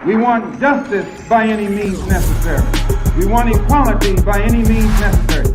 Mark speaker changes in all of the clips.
Speaker 1: We want justice by any means necessary. We want equality by any means necessary.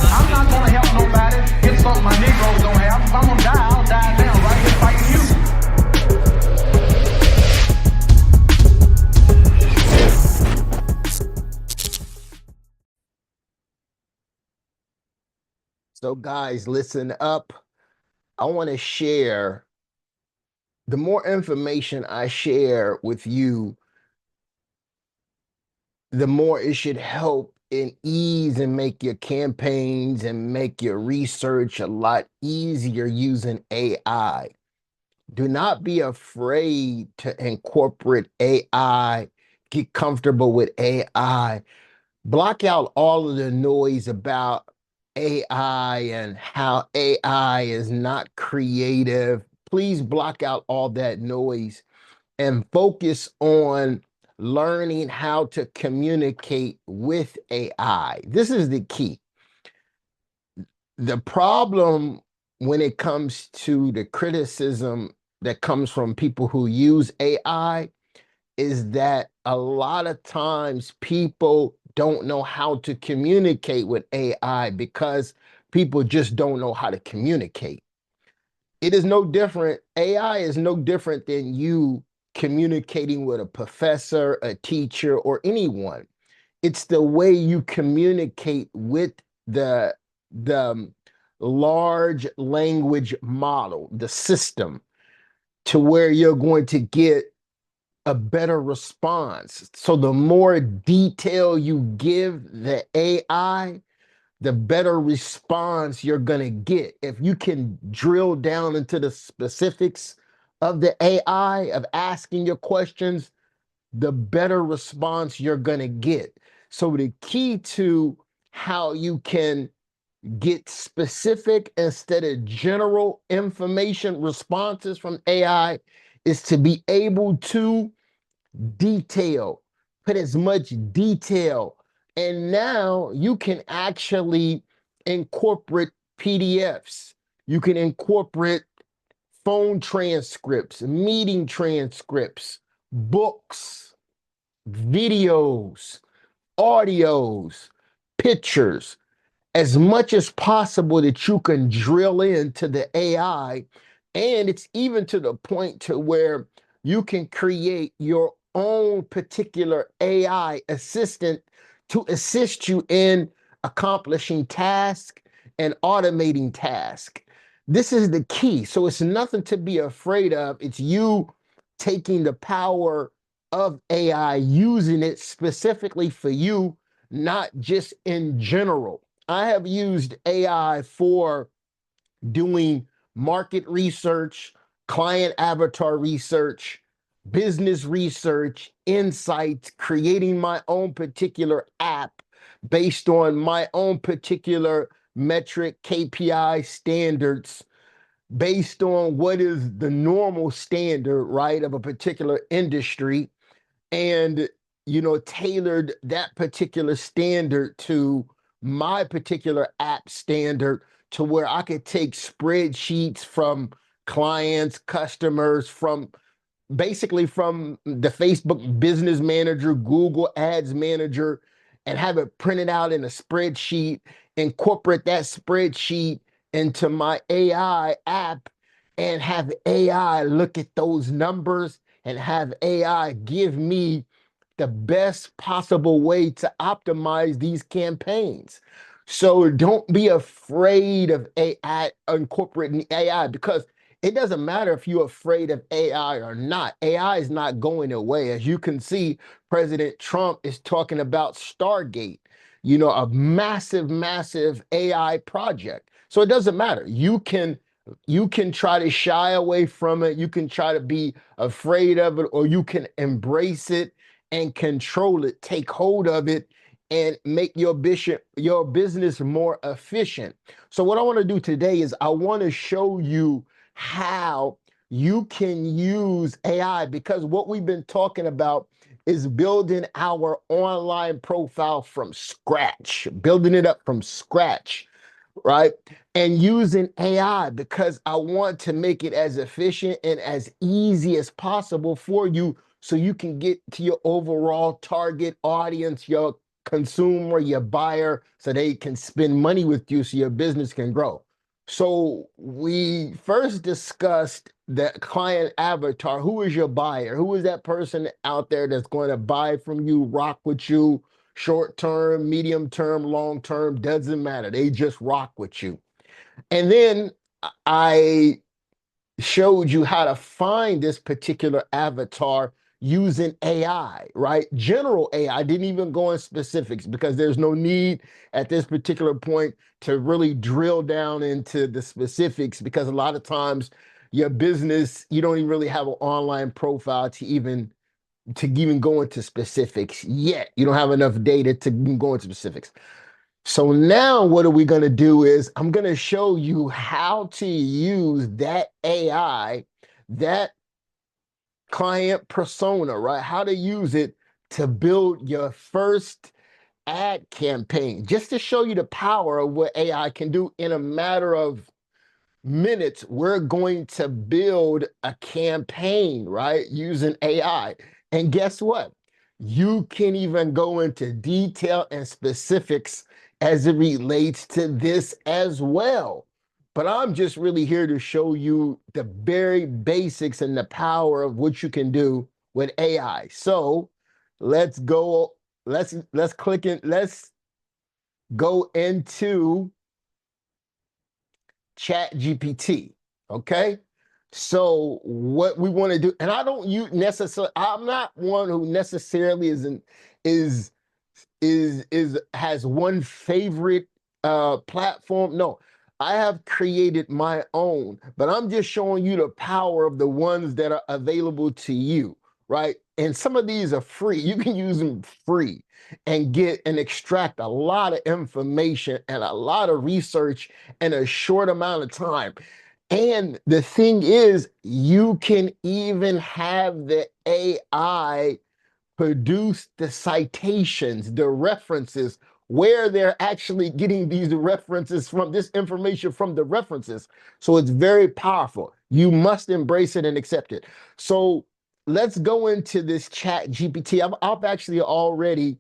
Speaker 2: I'm not going to help nobody get something my Negroes don't have. If I'm going to die, I'll die now, right here fighting you.
Speaker 3: So guys, listen up. I want to share, the more information I share with you, the more it should help and ease and make your campaigns and make your research a lot easier using AI. Do not be afraid to incorporate AI, get comfortable with AI. Block out all of the noise about AI and how AI is not creative. Please block out all that noise and focus on learning how to communicate with AI. This is the key. The problem when it comes to the criticism that comes from people who use AI is that a lot of times people don't know how to communicate with AI because people just don't know how to communicate. It is no different. AI is no different than you communicating with a professor, a teacher, or anyone. It's the way you communicate with the large language model, the system, to where you're going to get a better response. So the more detail you give the AI, the better response you're going to get. If you can drill down into the specifics of the AI, of asking your questions, the better response you're going to get. So the key to how you can get specific instead of general information responses from AI is to be able to detail, put as much detail. And now you can actually incorporate PDFs. You can incorporate phone transcripts, meeting transcripts, books, videos, audios, pictures, as much as possible that you can drill into the AI. And it's even to the point to where you can create your own particular AI assistant to assist you in accomplishing tasks and automating tasks. This is the key. So it's nothing to be afraid of. It's you taking the power of AI, using it specifically for you, not just in general. I have used AI for doing market research, client avatar research, business research, insights, creating my own particular app based on my own particular metric, KPI standards, based on what is the normal standard, right, of a particular industry, and tailored that particular standard to my particular app standard, to where I could take spreadsheets from clients, customers, from basically from the Facebook Business Manager, Google Ads Manager, and have it printed out in a spreadsheet, incorporate that spreadsheet into my AI app, and have AI look at those numbers and have AI give me the best possible way to optimize these campaigns. So don't be afraid of AI, incorporating AI, because it doesn't matter if you're afraid of AI or not. AI is not going away. As you can see, President Trump is talking about Stargate, a massive, massive AI project. So it doesn't matter. You can try to shy away from it. You can try to be afraid of it, or you can embrace it and control it, take hold of it, and make your business more efficient. So what I want to do today is I want to show you how you can use AI, because what we've been talking about is building our online profile from scratch, building it up from scratch, right? And using AI, because I want to make it as efficient and as easy as possible for you, so you can get to your overall target audience, your consumer, your buyer, so they can spend money with you so your business can grow. So we first discussed the client avatar. Who is your buyer? Who is that person out there that's going to buy from you, rock with you, short term, medium term, long term, doesn't matter. They just rock with you. And then I showed you how to find this particular avatar using AI, right? General AI. I didn't even go in specifics because there's no need at this particular point to really drill down into the specifics, because a lot of times your business, you don't even really have an online profile to even go into specifics yet. You don't have enough data to go into specifics. So now what are we going to do is I'm going to show you how to use that AI, that client persona, right? How to use it to build your first ad campaign, just to show you the power of what AI can do in a matter of minutes. We're going to build a campaign, right? Using AI. And guess what? You can even go into detail and specifics as it relates to this as well. But I'm just really here to show you the very basics and the power of what you can do with AI. So let's go, let's click in, let's go into ChatGPT. Okay. So what we want to do, and I don't use necessarily, I'm not one who necessarily is has one favorite platform. No, I have created my own, but I'm just showing you the power of the ones that are available to you, right? And some of these are free. You can use them free and get and extract a lot of information and a lot of research in a short amount of time. And the thing is, you can even have the AI produce the citations, the references, where they're actually getting these references from, this information from the references. So it's very powerful. You must embrace it and accept it. So let's go into this ChatGPT. I've actually already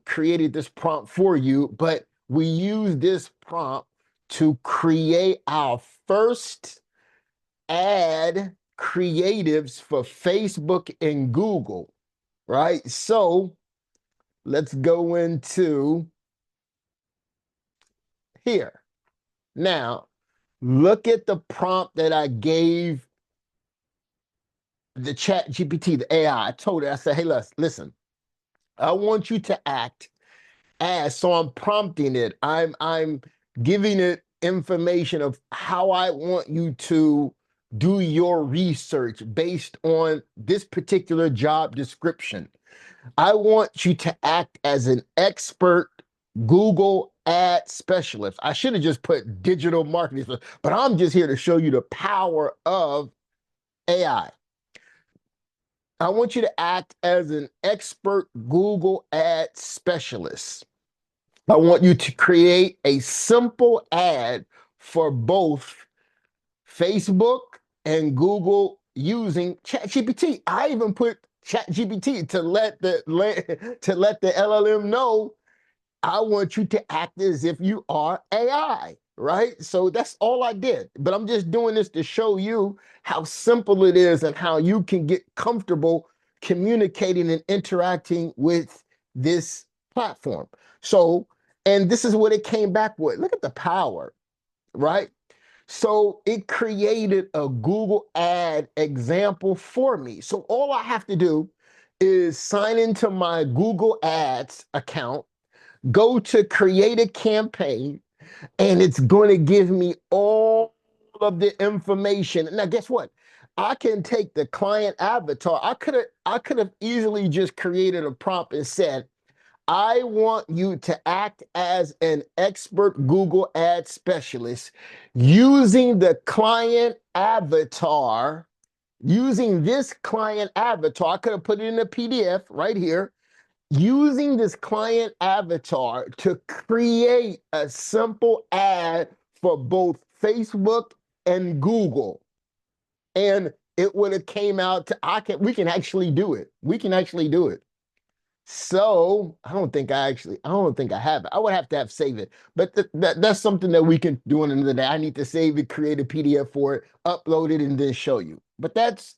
Speaker 3: created this prompt for you, but we use this prompt to create our first ad creatives for Facebook and Google, right? So let's go into here. Now, look at the prompt that I gave the ChatGPT, the AI. I told it, I said, hey, listen, I want you to act as, so I'm prompting it. I'm giving it information of how I want you to do your research based on this particular job description. I want you to act as an expert Google ad specialist. I should have just put digital marketing, but I'm just here to show you the power of AI. I want you to act as an expert Google ad specialist. I want you to create a simple ad for both Facebook and Google using ChatGPT. I even put ChatGPT to let the LLM know I want you to act as if you are AI, right? So that's all I did. But I'm just doing this to show you how simple it is and how you can get comfortable communicating and interacting with this platform. So, and this is what it came back with. Look at the power, right? So it created a Google ad example for me. So all I have to do is sign into my Google Ads account, go to create a campaign, and it's going to give me all of the information. Now, guess what? I can take the client avatar. I could have easily just created a prompt and said, I want you to act as an expert Google ad specialist using the client avatar. Using this client avatar, I could have put it in a PDF right here. Using this client avatar to create a simple ad for both Facebook and Google. And it would have came out to we can actually do it. We can actually do it. So I don't think I have it. I would have to have save it. But that's something that we can do in another day. I need to save it, create a PDF for it, upload it, and then show you. But that's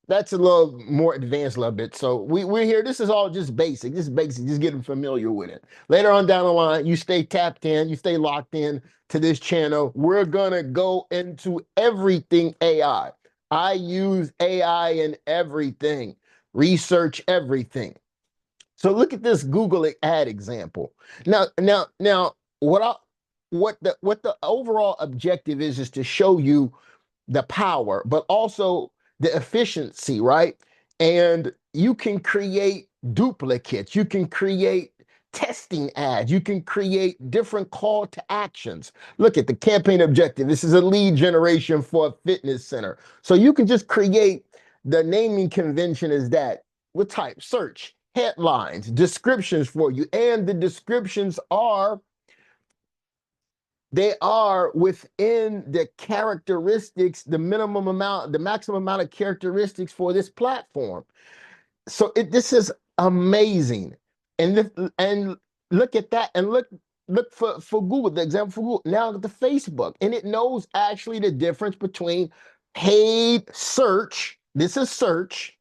Speaker 3: a little more advanced a little bit. So we're here. This is all just basic. Just basic, just getting familiar with it. Later on down the line, you stay tapped in, you stay locked in to this channel. We're gonna go into everything AI. I use AI in everything, research everything. So look at this Google ad example. Now, what the overall objective is to show you the power, but also the efficiency, right? And you can create duplicates, you can create testing ads, you can create different call to actions. Look at the campaign objective. This is a lead generation for a fitness center. So you can just create the naming convention is that with type search, headlines, descriptions for you, and the descriptions are they are within the characteristics, the maximum amount of characteristics for this platform. So this is amazing. And look at that, and look for Google, the example for Google. Now the Facebook, and it knows actually the difference between paid search, this is search,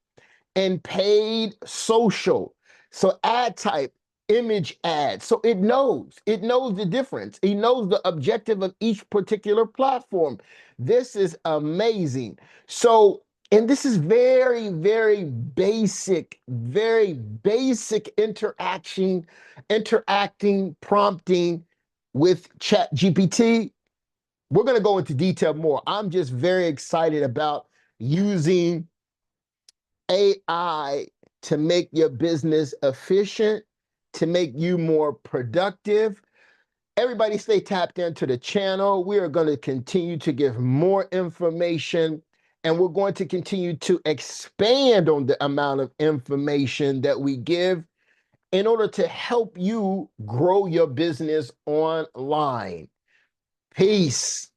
Speaker 3: and paid social. So ad type, image ad. So it knows the difference. It knows the objective of each particular platform. This is amazing. So, and this is very basic interacting, prompting with ChatGPT. We're going to go into detail more. I'm just very excited about using AI to make your business efficient, to make you more productive. Everybody stay tapped into the channel. We are going to continue to give more information, and we're going to continue to expand on the amount of information that we give in order to help you grow your business online. Peace.